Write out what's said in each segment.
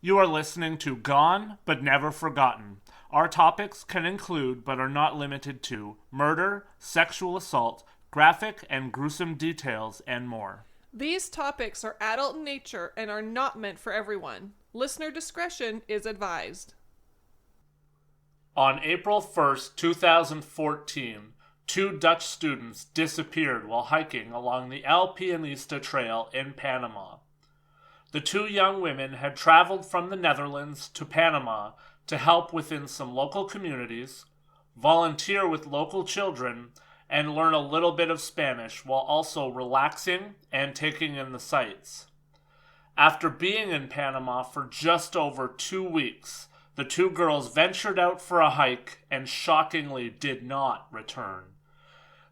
You are listening to Gone But Never Forgotten. Our topics can include, but are not limited to, murder, sexual assault, graphic and gruesome details, and more. These topics are adult in nature and are not meant for everyone. Listener discretion is advised. On April 1st, 2014, two Dutch students disappeared while hiking along the Pianista trail in Panama. The two young women had traveled from the Netherlands to Panama to help within some local communities, volunteer with local children, and learn a little bit of Spanish while also relaxing and taking in the sights. After being in Panama for just over 2 weeks, the two girls ventured out for a hike and shockingly did not return.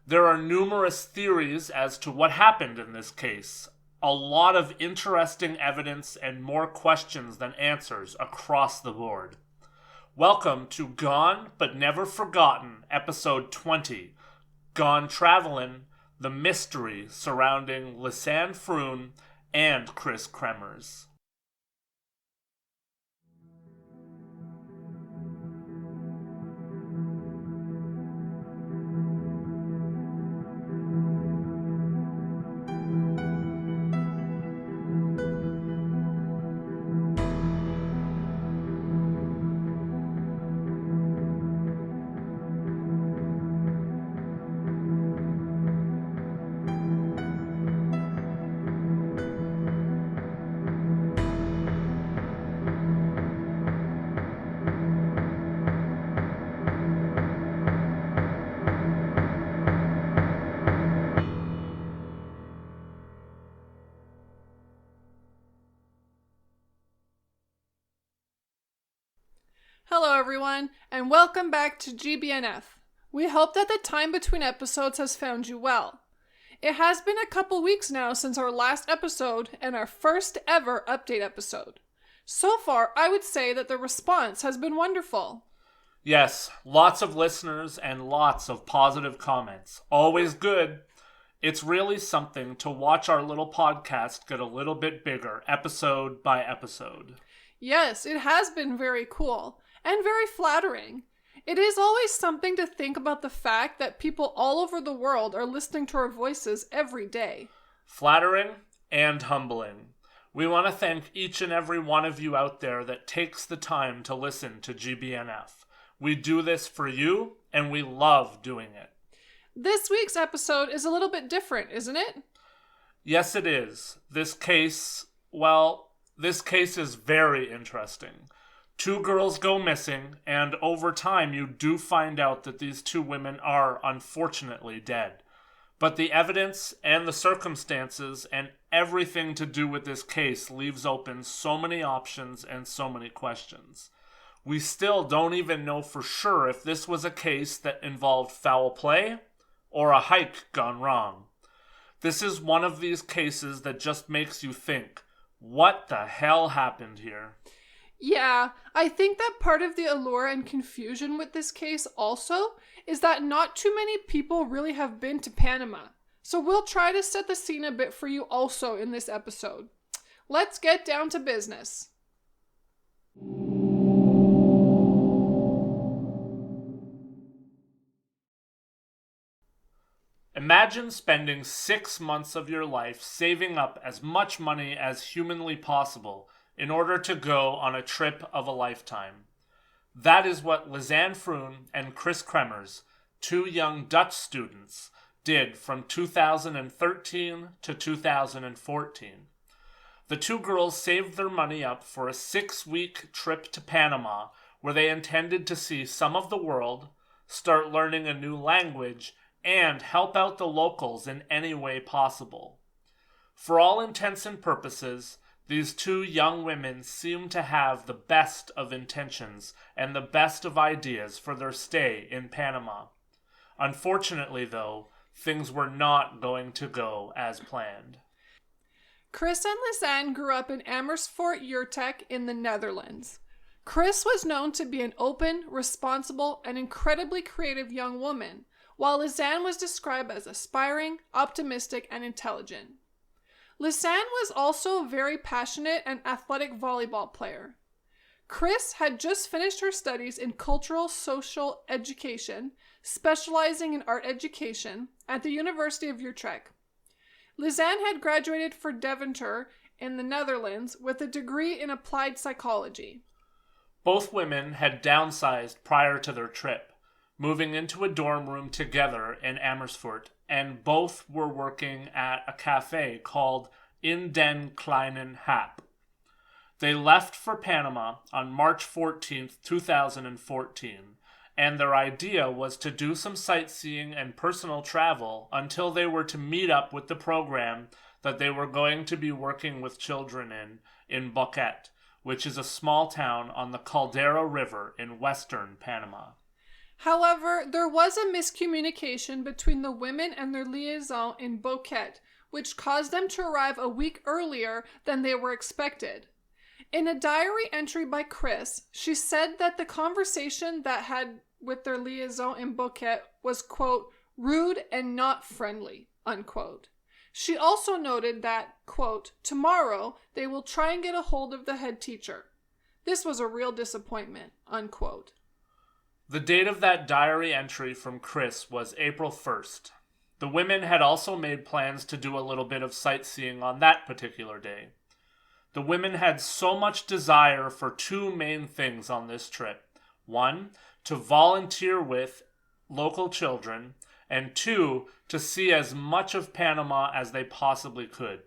There are numerous theories as to what happened in this case. A lot of interesting evidence and more questions than answers across the board. Welcome to Gone But Never Forgotten, Episode 20, Gone Travellin, the mystery surrounding Lisanne Froon and Kris Kremers. Hello everyone, and welcome back to GBNF. We hope that the time between episodes has found you well. It has been a couple weeks now since our last episode and our first ever update episode. So far, I would say that the response has been wonderful. Yes, lots of listeners and lots of positive comments. Always good. It's really something to watch our little podcast get a little bit bigger, episode by episode. Yes, it has been very cool. And very flattering. It is always something to think about the fact that people all over the world are listening to our voices every day. Flattering and humbling. We want to thank each and every one of you out there that takes the time to listen to GBNF. We do this for you, and we love doing it. This week's episode is a little bit different, isn't it? Yes, it is. This case is very interesting. Two girls go missing, and over time you do find out that these two women are unfortunately dead. But the evidence and the circumstances and everything to do with this case leaves open so many options and so many questions. We still don't even know for sure if this was a case that involved foul play or a hike gone wrong. This is one of these cases that just makes you think, what the hell happened here? Yeah, I think that part of the allure and confusion with this case also is that not too many people really have been to Panama. So we'll try to set the scene a bit for you also in this episode. Let's get down to business. Imagine spending 6 months of your life saving up as much money as humanly possible in order to go on a trip of a lifetime. That is what Lisanne Froon and Kris Kremers, two young Dutch students, did from 2013 to 2014. The two girls saved their money up for a 6-week trip to Panama where they intended to see some of the world, start learning a new language, and help out the locals in any way possible. For all intents and purposes, these two young women seem to have the best of intentions and the best of ideas for their stay in Panama. Unfortunately, though, things were not going to go as planned. Kris and Lisanne grew up in Amersfoort, Utrecht in the Netherlands. Kris was known to be an open, responsible, and incredibly creative young woman, while Lisanne was described as aspiring, optimistic, and intelligent. Lisanne was also a very passionate and athletic volleyball player. Kris had just finished her studies in cultural social education, specializing in art education at the University of Utrecht. Lisanne had graduated from Deventer in the Netherlands with a degree in applied psychology. Both women had downsized prior to their trip, moving into a dorm room together in Amersfoort, and both were working at a cafe called In den Kleinen Hap. They left for Panama on March 14th, 2014, and their idea was to do some sightseeing and personal travel until they were to meet up with the program that they were going to be working with children in Boquete, which is a small town on the Caldera River in western Panama. However, there was a miscommunication between the women and their liaison in Boquete, which caused them to arrive a week earlier than they were expected. In a diary entry by Kris, she said that the conversation that had with their liaison in Boquete was, quote, rude and not friendly, unquote. She also noted that, quote, tomorrow they will try and get a hold of the head teacher. This was a real disappointment, unquote. The date of that diary entry from Kris was April 1st. The women had also made plans to do a little bit of sightseeing on that particular day. The women had so much desire for two main things on this trip. One, to volunteer with local children, and two, to see as much of Panama as they possibly could.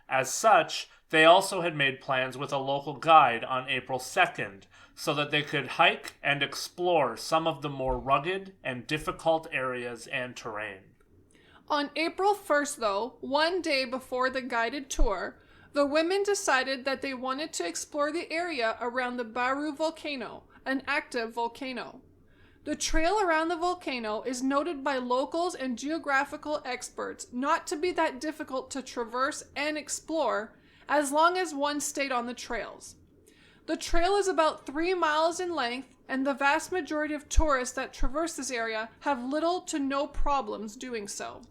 As such, they also had made plans with a local guide on April 2nd, so that they could hike and explore some of the more rugged and difficult areas and terrain. On April 1st, though, one day before the guided tour, the women decided that they wanted to explore the area around the Baru volcano, an active volcano. The trail around the volcano is noted by locals and geographical experts not to be that difficult to traverse and explore as long as one stayed on the trails. The trail is about 3 miles in length, and the vast majority of tourists that traverse this area have little to no problems doing so.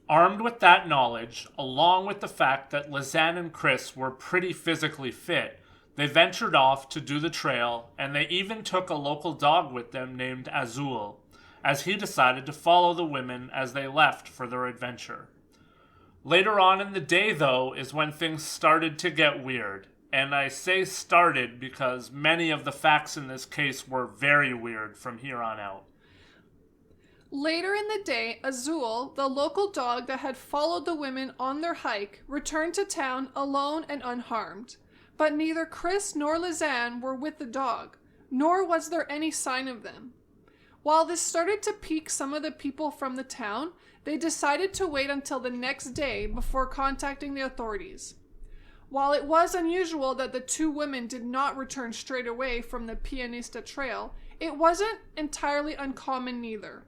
Armed with that knowledge, along with the fact that Lisanne and Kris were pretty physically fit, they ventured off to do the trail, and they even took a local dog with them named Azul, as he decided to follow the women as they left for their adventure. Later on in the day, though, is when things started to get weird. And I say started because many of the facts in this case were very weird from here on out. Later in the day, Azul, the local dog that had followed the women on their hike, returned to town alone and unharmed. But neither Kris nor Lisanne were with the dog, nor was there any sign of them. While this started to pique some of the people from the town, they decided to wait until the next day before contacting the authorities. While it was unusual that the two women did not return straight away from the Pianista trail, it wasn't entirely uncommon neither.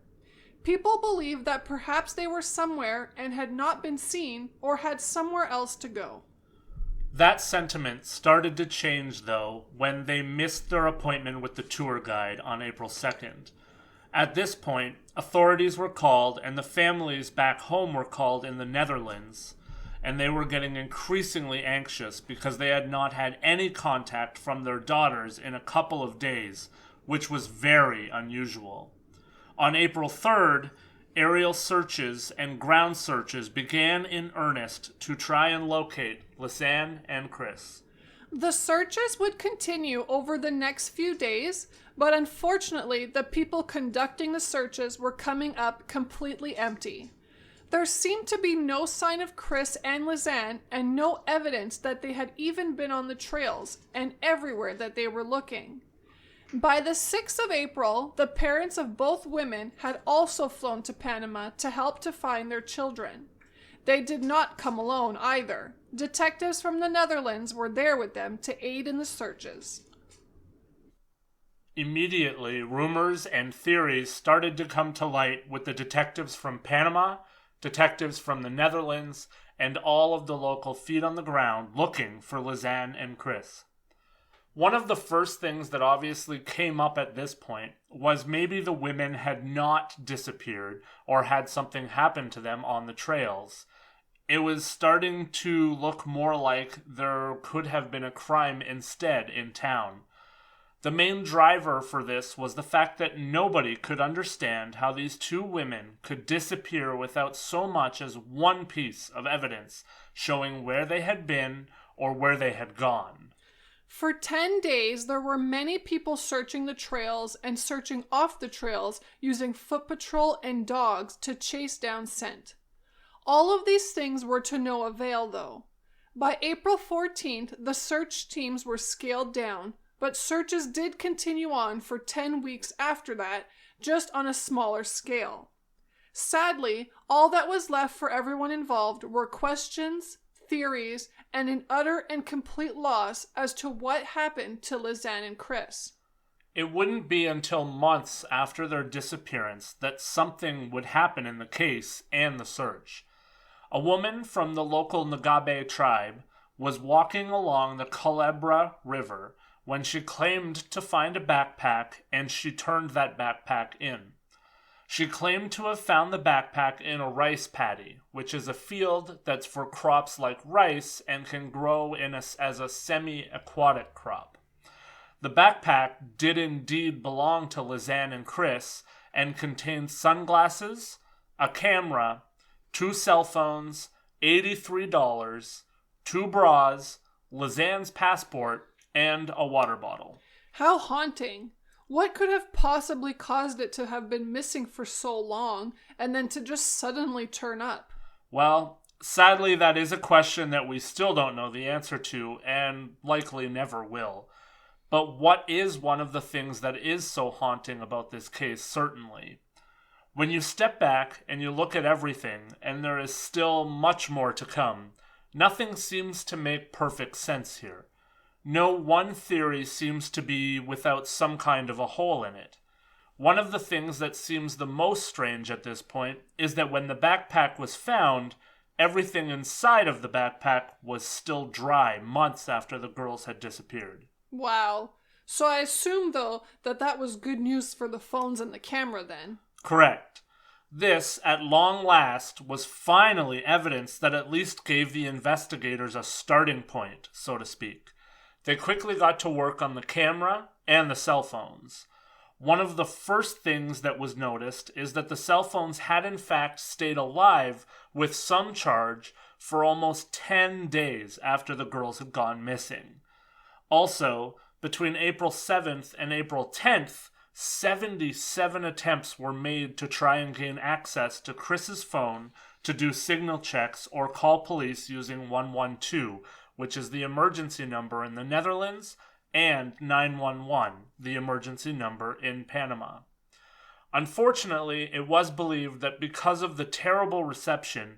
People believed that perhaps they were somewhere and had not been seen or had somewhere else to go. That sentiment started to change, though, when they missed their appointment with the tour guide on April 2nd. At this point, authorities were called and the families back home were called in the Netherlands, and they were getting increasingly anxious because they had not had any contact from their daughters in a couple of days, which was very unusual. On April 3rd, aerial searches and ground searches began in earnest to try and locate Lisanne and Kris. The searches would continue over the next few days, but unfortunately, the people conducting the searches were coming up completely empty. There seemed to be no sign of Kris and Lisanne, and no evidence that they had even been on the trails and everywhere that they were looking. By the 6th of April, the parents of both women had also flown to Panama to help to find their children. They did not come alone either. Detectives from the Netherlands were there with them to aid in the searches. Immediately, rumors and theories started to come to light with the detectives from Panama, detectives from the Netherlands, and all of the local feet on the ground looking for Lisanne and Kris. One of the first things that obviously came up at this point was maybe the women had not disappeared or had something happen to them on the trails. It was starting to look more like there could have been a crime instead in town. The main driver for this was the fact that nobody could understand how these two women could disappear without so much as one piece of evidence showing where they had been or where they had gone. For 10 days, there were many people searching the trails and searching off the trails using foot patrol and dogs to chase down scent. All of these things were to no avail, though. By April 14th, the search teams were scaled down, but searches did continue on for 10 weeks after that, just on a smaller scale. Sadly, all that was left for everyone involved were questions, theories, and an utter and complete loss as to what happened to Lisanne and Kris. It wouldn't be until months after their disappearance that something would happen in the case and the search. A woman from the local Nagabe tribe was walking along the Culebra River when she claimed to find a backpack, and she turned that backpack in. She claimed to have found the backpack in a rice paddy, which is a field that's for crops like rice and can grow as a semi-aquatic crop. The backpack did indeed belong to Lisanne and Kris and contained sunglasses, a camera, 2 cell phones, $83, 2 bras, Lisanne's passport, and a water bottle. How haunting! What could have possibly caused it to have been missing for so long and then to just suddenly turn up? Well, sadly, that is a question that we still don't know the answer to and likely never will. But what is one of the things that is so haunting about this case, certainly? When you step back and you look at everything, and there is still much more to come, nothing seems to make perfect sense here. No one theory seems to be without some kind of a hole in it. One of the things that seems the most strange at this point is that when the backpack was found, everything inside of the backpack was still dry months after the girls had disappeared. Wow. So I assume, though, that was good news for the phones and the camera then. Correct. This, at long last, was finally evidence that at least gave the investigators a starting point, so to speak. They quickly got to work on the camera and the cell phones. One of the first things that was noticed is that the cell phones had in fact stayed alive with some charge for almost 10 days after the girls had gone missing. Also, between April 7th and April 10th, 77 attempts were made to try and gain access to Kris's phone to do signal checks or call police using 112, which is the emergency number in the Netherlands, and 911, the emergency number in Panama. Unfortunately, it was believed that because of the terrible reception,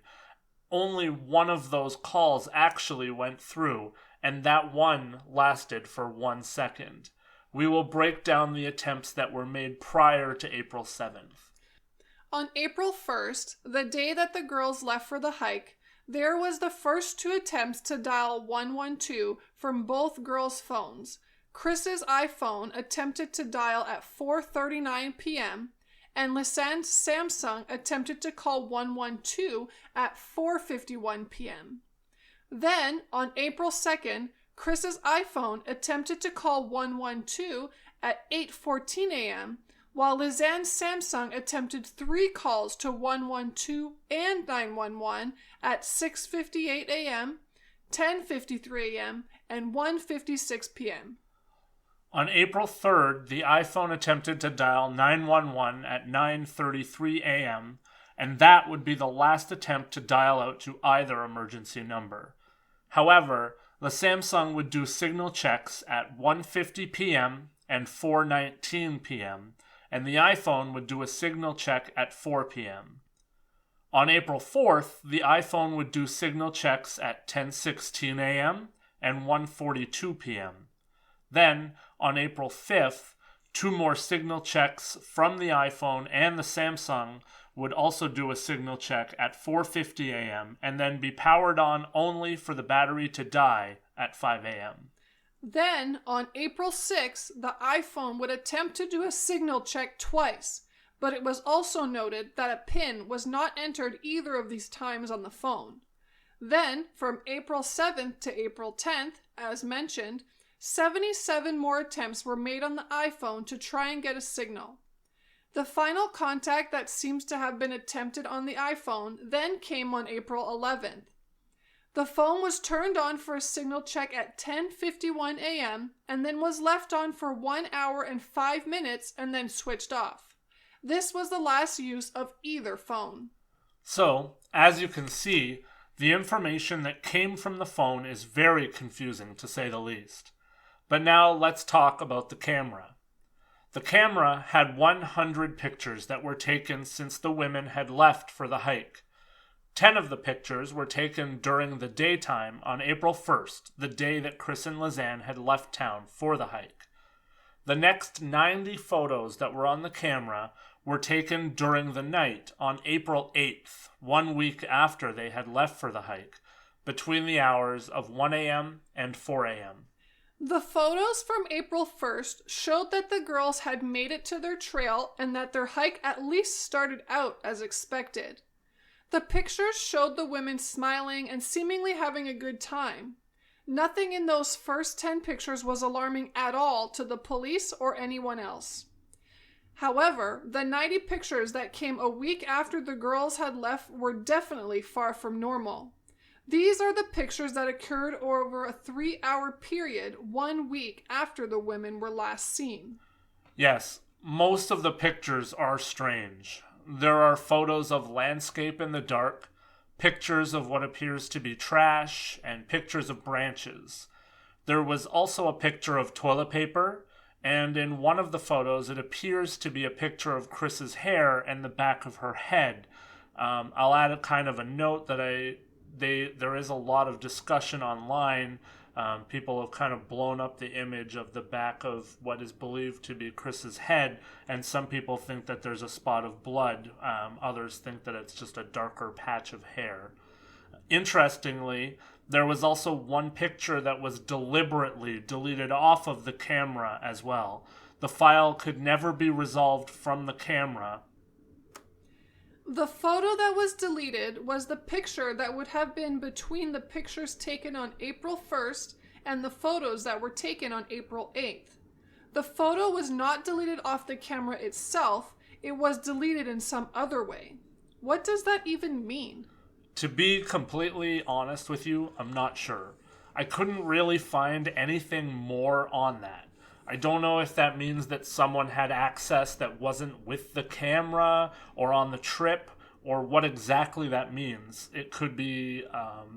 only one of those calls actually went through, and that one lasted for 1 second. We will break down the attempts that were made prior to April 7th. On April 1st, the day that the girls left for the hike, there was the first 2 attempts to dial 112 from both girls' phones. Kris's iPhone attempted to dial at 4:39 p.m., and Lisanne's Samsung attempted to call 112 at 4:51 p.m. Then, on April 2nd, Kris's iPhone attempted to call 112 at 8:14 a.m., while Lisanne's Samsung attempted 3 calls to 112 and 911 at 6:58 a.m., 10:53 a.m., and 1:56 p.m. On April 3rd, the iPhone attempted to dial 911 at 9:33 a.m., and that would be the last attempt to dial out to either emergency number. However, the Samsung would do signal checks at 1:50 p.m. and 4:19 p.m., and the iPhone would do a signal check at 4 p.m. On April 4th, the iPhone would do signal checks at 10:16 a.m. and 1:42 p.m. Then, on April 5th, 2 more signal checks from the iPhone and the Samsung would also do a signal check at 4:50 a.m. and then be powered on only for the battery to die at 5 a.m. Then, on April 6th, the iPhone would attempt to do a signal check twice, but it was also noted that a PIN was not entered either of these times on the phone. Then, from April 7th to April 10th, as mentioned, 77 more attempts were made on the iPhone to try and get a signal. The final contact that seems to have been attempted on the iPhone then came on April 11th. The phone was turned on for a signal check at 10:51 a.m. and then was left on for 1 hour and 5 minutes and then switched off. This was the last use of either phone. So, as you can see, the information that came from the phone is very confusing, to say the least. But now let's talk about the camera. The camera had 100 pictures that were taken since the women had left for the hike. 10 of the pictures were taken during the daytime on April 1st, the day that Kris and Lisanne had left town for the hike. The next 90 photos that were on the camera were taken during the night on April 8th, 1 week after they had left for the hike, between the hours of 1 a.m. and 4 a.m. The photos from April 1st showed that the girls had made it to their trail and that their hike at least started out as expected. The pictures showed the women smiling and seemingly having a good time. Nothing in those first 10 pictures was alarming at all to the police or anyone else. However, the 90 pictures that came a week after the girls had left were definitely far from normal. These are the pictures that occurred over a 3-hour period 1 week after the women were last seen. Yes, most of the pictures are strange. There are photos of landscape in the dark, pictures of what appears to be trash, and pictures of branches. There was also a picture of toilet paper, and in one of the photos it appears to be a picture of Kris's hair and the back of her head. I'll add a kind of a note that there is a lot of discussion online. People have kind of blown up the image of the back of what is believed to be Kris's head, and some people think that there's a spot of blood. Others think that it's just a darker patch of hair. Interestingly, there was also one picture that was deliberately deleted off of the camera as well. The file could never be resolved from the camera. The photo that was deleted was the picture that would have been between the pictures taken on April 1st and the photos that were taken on April 8th. The photo was not deleted off the camera itself, it was deleted in some other way. What does that even mean? To be completely honest with you, I'm not sure. I couldn't really find anything more on that. I don't know if that means that someone had access that wasn't with the camera or on the trip, or what exactly that means. It could be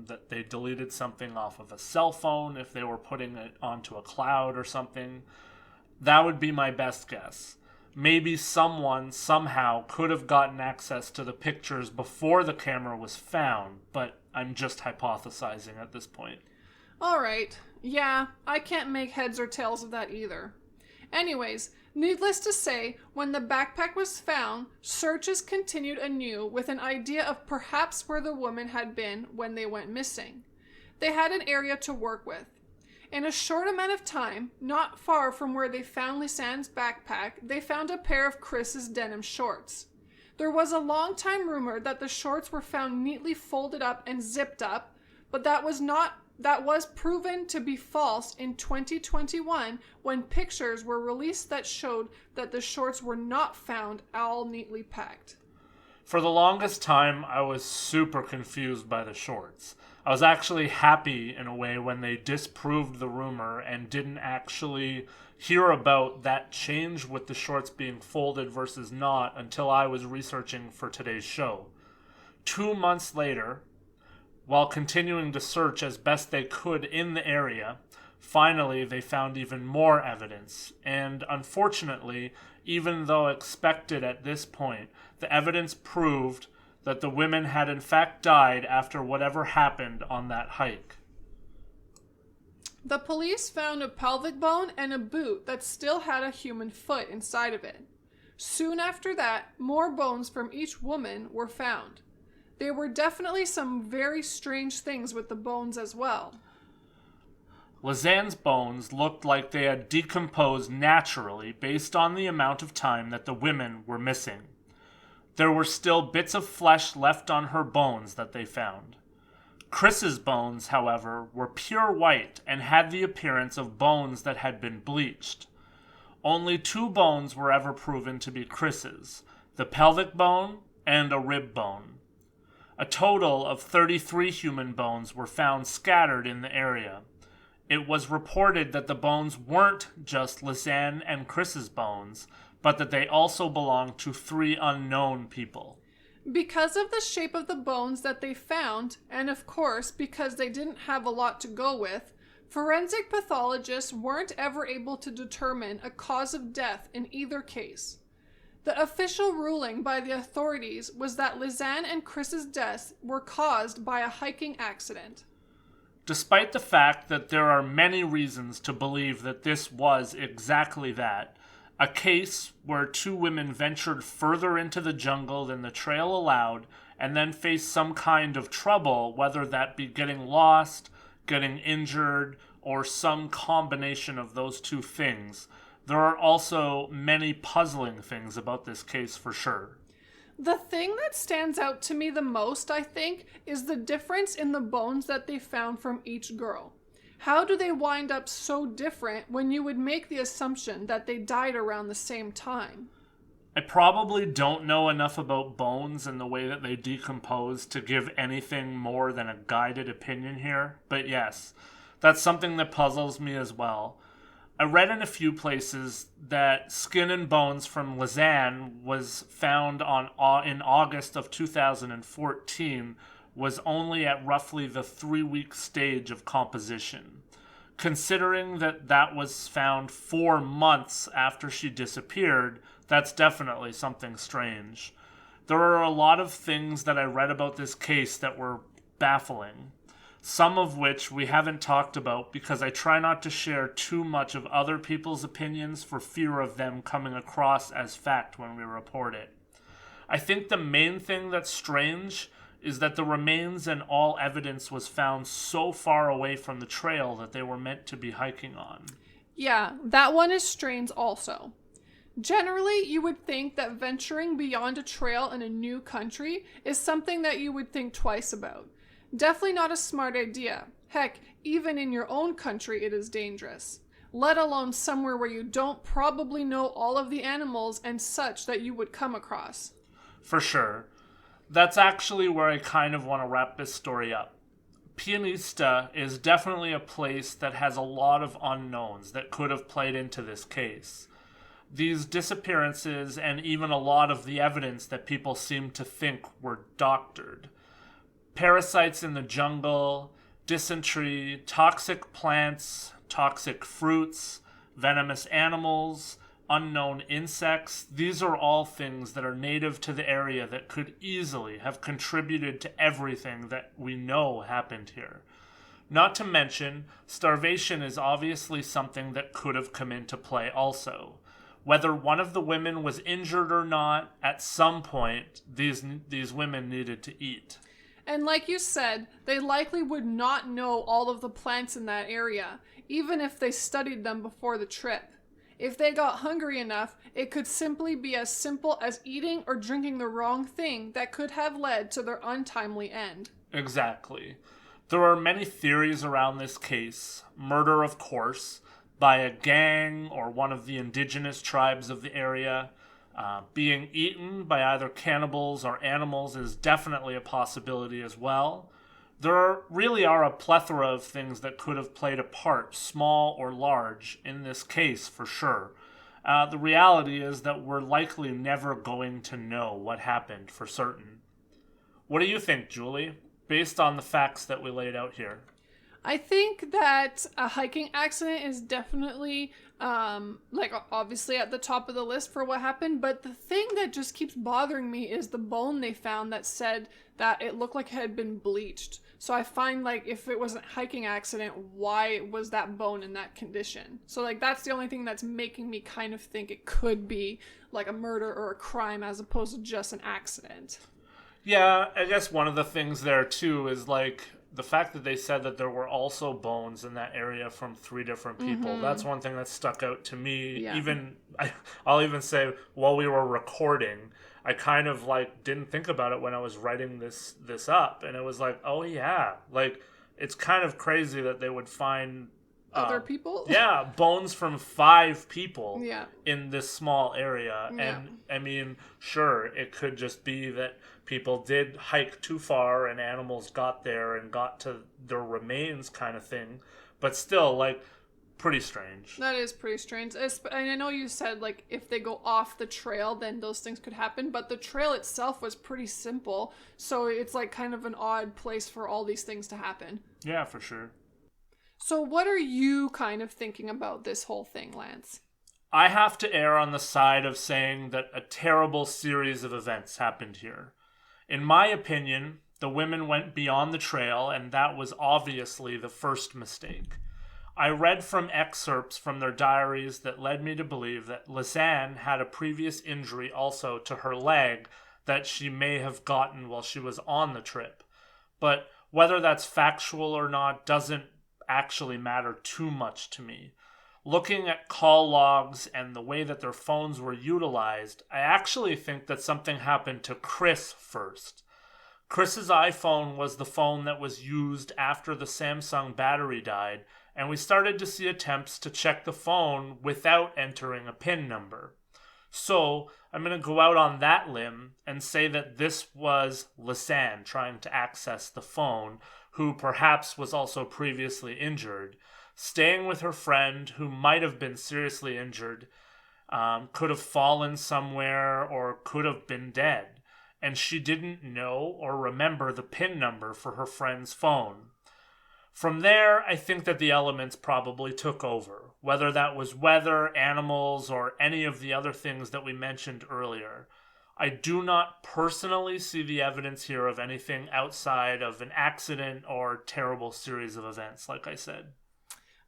that they deleted something off of a cell phone if they were putting it onto a cloud or something. That would be my best guess. Maybe someone somehow could have gotten access to the pictures before the camera was found, but I'm just hypothesizing at this point. Alright, yeah, I can't make heads or tails of that either. Anyways, needless to say, when the backpack was found, searches continued anew with an idea of perhaps where the woman had been when they went missing. They had an area to work with. In a short amount of time, not far from where they found Lisanne's backpack, they found a pair of Kris's denim shorts. There was a long-time rumor that the shorts were found neatly folded up and zipped up, but that was proven to be false in 2021 when pictures were released that showed that the shorts were not found all neatly packed. For the longest time, I was super confused by the shorts. I was actually happy in a way when they disproved the rumor and didn't actually hear about that change with the shorts being folded versus not until I was researching for today's show. 2 months later, while continuing to search as best they could in the area, finally they found even more evidence, and unfortunately, even though expected at this point, the evidence proved that the women had in fact died after whatever happened on that hike. The police found a pelvic bone and a boot that still had a human foot inside of it. Soon after that, more bones from each woman were found. There were definitely some very strange things with the bones as well. Lisanne's bones looked like they had decomposed naturally based on the amount of time that the women were missing. There were still bits of flesh left on her bones that they found. Kris's bones, however, were pure white and had the appearance of bones that had been bleached. Only 2 bones were ever proven to be Kris's, the pelvic bone and a rib bone. A total of 33 human bones were found scattered in the area. It was reported that the bones weren't just Lisanne and Kris's bones, but that they also belonged to 3 unknown people. Because of the shape of the bones that they found, and of course because they didn't have a lot to go with, forensic pathologists weren't ever able to determine a cause of death in either case. The official ruling by the authorities was that Lisanne and Kris's deaths were caused by a hiking accident. Despite the fact that there are many reasons to believe that this was exactly that, a case where 2 women ventured further into the jungle than the trail allowed and then faced some kind of trouble, whether that be getting lost, getting injured, or some combination of those 2 things. There are also many puzzling things about this case for sure. The thing that stands out to me the most, I think, is the difference in the bones that they found from each girl. How do they wind up so different when you would make the assumption that they died around the same time? I probably don't know enough about bones and the way that they decompose to give anything more than a guided opinion here, but yes, that's something that puzzles me as well. I read in a few places that skin and bones from Lisanne was found in August of 2014 was only at roughly the 3-week stage of composition. Considering that that was found 4 months after she disappeared, that's definitely something strange. There are a lot of things that I read about this case that were baffling. Some of which we haven't talked about because I try not to share too much of other people's opinions for fear of them coming across as fact when we report it. I think the main thing that's strange is that the remains and all evidence was found so far away from the trail that they were meant to be hiking on. Yeah, that one is strange also. Generally, you would think that venturing beyond a trail in a new country is something that you would think twice about. Definitely not a smart idea. Heck, even in your own country it is dangerous. Let alone somewhere where you don't probably know all of the animals and such that you would come across. For sure. That's actually where I kind of want to wrap this story up. Pianista is definitely a place that has a lot of unknowns that could have played into this case. These disappearances and even a lot of the evidence that people seem to think were doctored. Parasites in the jungle, dysentery, toxic plants, toxic fruits, venomous animals, unknown insects. These are all things that are native to the area that could easily have contributed to everything that we know happened here. Not to mention, starvation is obviously something that could have come into play also. Whether one of the women was injured or not, at some point, these women needed to eat. And like you said, they likely would not know all of the plants in that area, even if they studied them before the trip. If they got hungry enough, it could simply be as simple as eating or drinking the wrong thing that could have led to their untimely end. Exactly. There are many theories around this case. Murder, of course, by a gang or one of the indigenous tribes of the area. Being eaten by either cannibals or animals is definitely a possibility as well. There really are a plethora of things that could have played a part, small or large, in this case for sure. The reality is that we're likely never going to know what happened for certain. What do you think, Julie, based on the facts that we laid out here? I think that a hiking accident is definitely, obviously at the top of the list for what happened, but the thing that just keeps bothering me is the bone they found that said that it looked like it had been bleached. So I find, if it was a hiking accident, why was that bone in that condition? So, that's the only thing that's making me kind of think it could be, a murder or a crime as opposed to just an accident. Yeah, I guess one of the things there, too, is, the fact that they said that there were also bones in that area from 3 different people. Mm-hmm. That's one thing that stuck out to me. Yeah. I'll even say while we were recording, I kind of like didn't think about it when I was writing this up, and it was like, oh yeah, like it's kind of crazy that they would find other people. Yeah, bones from 5 people. Yeah. In this small area, Yeah. and I mean, sure, it could just be that people did hike too far and animals got there and got to their remains, kind of thing, but still, like, pretty strange. That is pretty strange. And I know you said, like, if they go off the trail, then those things could happen. But the trail itself was pretty simple. So it's, like, kind of an odd place for all these things to happen. Yeah, for sure. So what are you kind of thinking about this whole thing, Lance? I have to err on the side of saying that a terrible series of events happened here. In my opinion, the women went beyond the trail, and that was obviously the first mistake. I read from excerpts from their diaries that led me to believe that Lisanne had a previous injury also to her leg that she may have gotten while she was on the trip. But whether that's factual or not doesn't actually matter too much to me. Looking at call logs and the way that their phones were utilized, I actually think that something happened to Kris first. Kris's iPhone was the phone that was used after the Samsung battery died, and we started to see attempts to check the phone without entering a PIN number. So, I'm going to go out on that limb and say that this was Lisanne trying to access the phone, who perhaps was also previously injured, staying with her friend who might have been seriously injured, could have fallen somewhere, or could have been dead, and she didn't know or remember the PIN number for her friend's phone. From there, I think that the elements probably took over, whether that was weather, animals, or any of the other things that we mentioned earlier. I do not personally see the evidence here of anything outside of an accident or terrible series of events, like I said.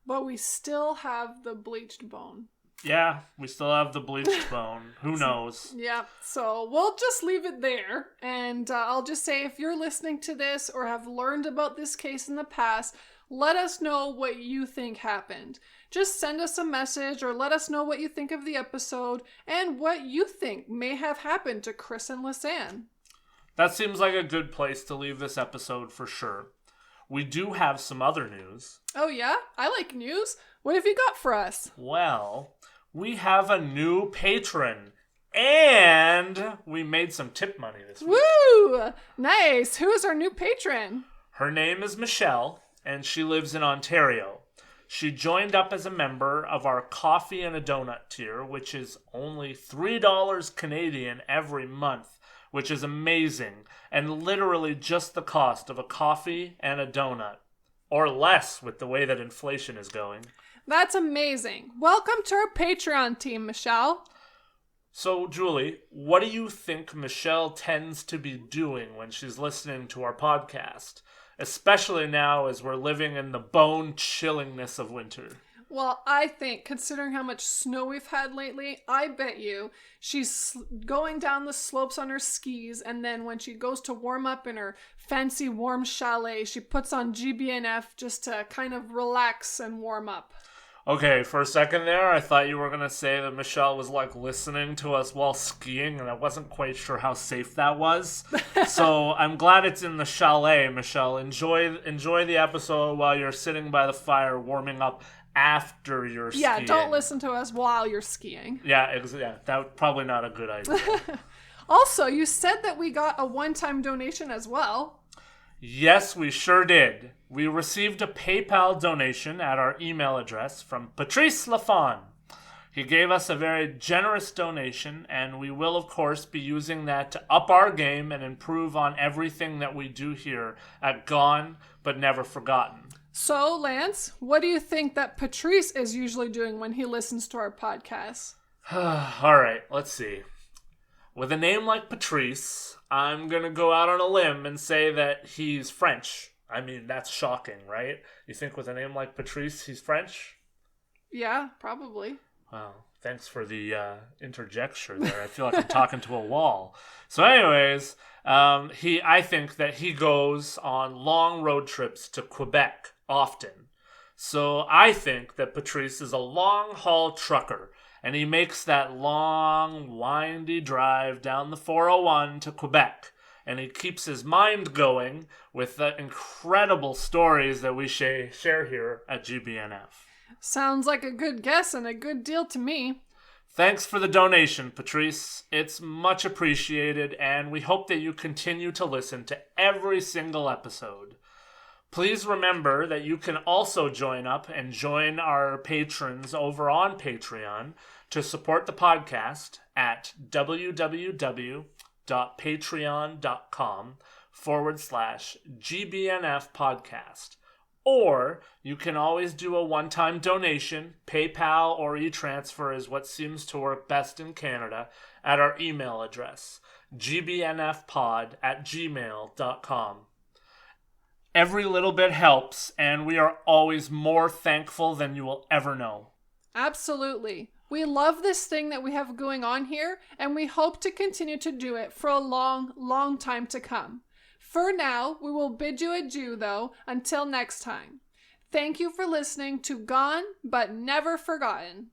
But we still have the bleached bone. Yeah, we still have the bleached bone. Who knows? Yeah, so we'll just leave it there. And I'll just say, if you're listening to this or have learned about this case in the past, let us know what you think happened. Just send us a message or let us know what you think of the episode and what you think may have happened to Kris and Lisanne. That seems like a good place to leave this episode for sure. We do have some other news. Oh yeah? I like news. What have you got for us? Well, we have a new patron, and we made some tip money this week. Woo! Nice. Who is our new patron? Her name is Michelle, and she lives in Ontario. She joined up as a member of our coffee and a donut tier, which is only $3 Canadian every month, which is amazing, and literally just the cost of a coffee and a donut. Or less with the way that inflation is going. That's amazing. Welcome to our Patreon team, Michelle. So, Julie, what do you think Michelle tends to be doing when she's listening to our podcast? Especially now as we're living in the bone-chillingness of winter. Well, I think, considering how much snow we've had lately, I bet you she's going down the slopes on her skis, and then when she goes to warm up in her fancy warm chalet, she puts on GBNF just to kind of relax and warm up. Okay, for a second there, I thought you were going to say that Michelle was, like, listening to us while skiing, and I wasn't quite sure how safe that was. So I'm glad it's in the chalet, Michelle. Enjoy the episode while you're sitting by the fire warming up after you're skiing. Yeah, don't listen to us while you're skiing. Yeah, that's probably not a good idea. Also, you said that we got a one-time donation as well. Yes, we sure did. We received a PayPal donation at our email address from Patrice Lafon. He gave us a very generous donation, and we will, of course, be using that to up our game and improve on everything that we do here at Gone But Never Forgotten. So, Lance, what do you think that Patrice is usually doing when he listens to our podcast? All right, let's see. With a name like Patrice, I'm going to go out on a limb and say that he's French. I mean, that's shocking, right? You think with a name like Patrice, he's French? Yeah, probably. Wow, thanks for the interjection there. I feel like I'm talking to a wall. So anyways, I think that he goes on long road trips to Quebec often. So I think that Patrice is a long-haul trucker, and he makes that long, windy drive down the 401 to Quebec, and he keeps his mind going with the incredible stories that we share here at GBNF. Sounds like a good guess and a good deal to me. Thanks for the donation, Patrice. It's much appreciated, and we hope that you continue to listen to every single episode. Please remember that you can also join up and join our patrons over on Patreon to support the podcast at www.patreon.com/GBNF podcast. Or you can always do a one-time donation. PayPal or e-transfer is what seems to work best in Canada at our email address, gbnfpod@gmail.com. Every little bit helps, and we are always more thankful than you will ever know. Absolutely. We love this thing that we have going on here, and we hope to continue to do it for a long, long time to come. For now, we will bid you adieu, though, until next time. Thank you for listening to Gone But Never Forgotten.